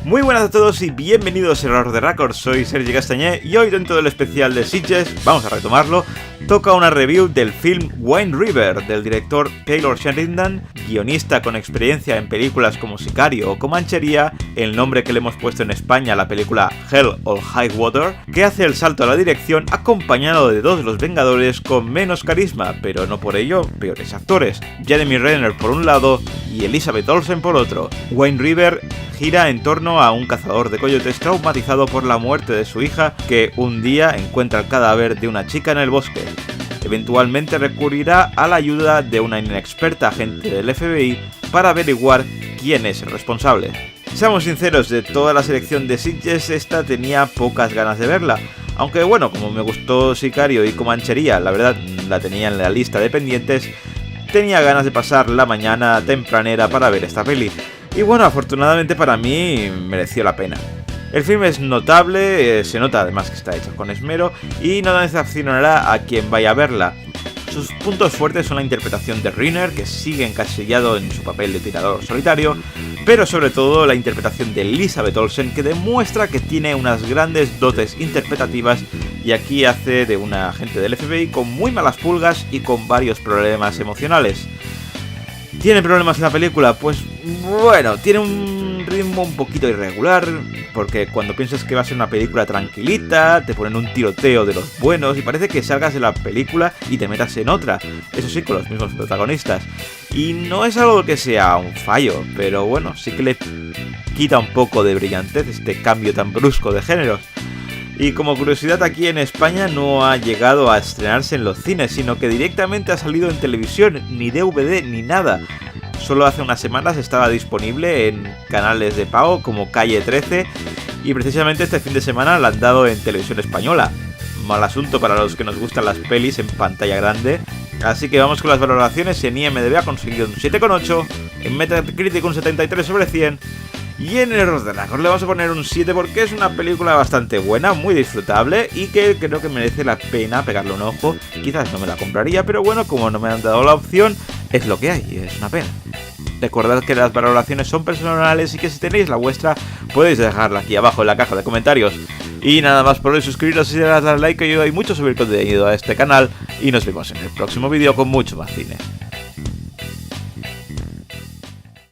Muy buenas a todos y bienvenidos a Error de Record, soy Sergi Castañé y hoy dentro del especial de Sitges, vamos a retomarlo, toca una review del film Wind River del director Taylor Sheridan, guionista con experiencia en películas como Sicario o Comanchería, el nombre que le hemos puesto en España a la película Hell or High Water, que hace el salto a la dirección acompañado de dos de los Vengadores con menos carisma, pero no por ello peores actores, Jeremy Renner por un lado y Elizabeth Olsen por otro. Wind River gira en torno a un cazador de coyotes traumatizado por la muerte de su hija que un día encuentra el cadáver de una chica en el bosque. Eventualmente recurrirá a la ayuda de una inexperta agente del FBI para averiguar quién es el responsable. Seamos sinceros, de toda la selección de Sitges esta tenía pocas ganas de verla, aunque bueno, como me gustó Sicario y Comanchería, la verdad la tenía en la lista de pendientes, tenía ganas de pasar la mañana tempranera para ver esta peli. Y bueno, afortunadamente para mí mereció la pena. El film es notable, se nota además que está hecho con esmero y no decepcionará a quien vaya a verla. Sus puntos fuertes son la interpretación de Renner, que sigue encasillado en su papel de tirador solitario, pero sobre todo la interpretación de Elizabeth Olsen, que demuestra que tiene unas grandes dotes interpretativas y aquí hace de una agente del FBI con muy malas pulgas y con varios problemas emocionales. ¿Tiene problemas en la película? Pues bueno, tiene un ritmo un poquito irregular, porque cuando piensas que va a ser una película tranquilita, te ponen un tiroteo de los buenos y parece que salgas de la película y te metas en otra, eso sí, con los mismos protagonistas. Y no es algo que sea un fallo, pero bueno, sí que le quita un poco de brillantez este cambio tan brusco de géneros. Y como curiosidad, aquí en España no ha llegado a estrenarse en los cines, sino que directamente ha salido en televisión, ni DVD ni nada. Solo hace unas semanas estaba disponible en canales de pago como Calle 13 y precisamente este fin de semana la han dado en televisión española. Mal asunto para los que nos gustan las pelis en pantalla grande. Así que vamos con las valoraciones. En IMDb ha conseguido un 7,8, en Metacritic un 73 sobre 100 y en Error de Record le vamos a poner un 7 porque es una película bastante buena, muy disfrutable y que creo que merece la pena pegarle un ojo. Quizás no me la compraría, pero bueno, como no me han dado la opción, es lo que hay, es una pena. Recordad que las valoraciones son personales y que si tenéis la vuestra podéis dejarla aquí abajo en la caja de comentarios. Y nada más por hoy, suscribiros y darle like, que ayuda mucho a subir contenido a este canal y nos vemos en el próximo vídeo con mucho más cine.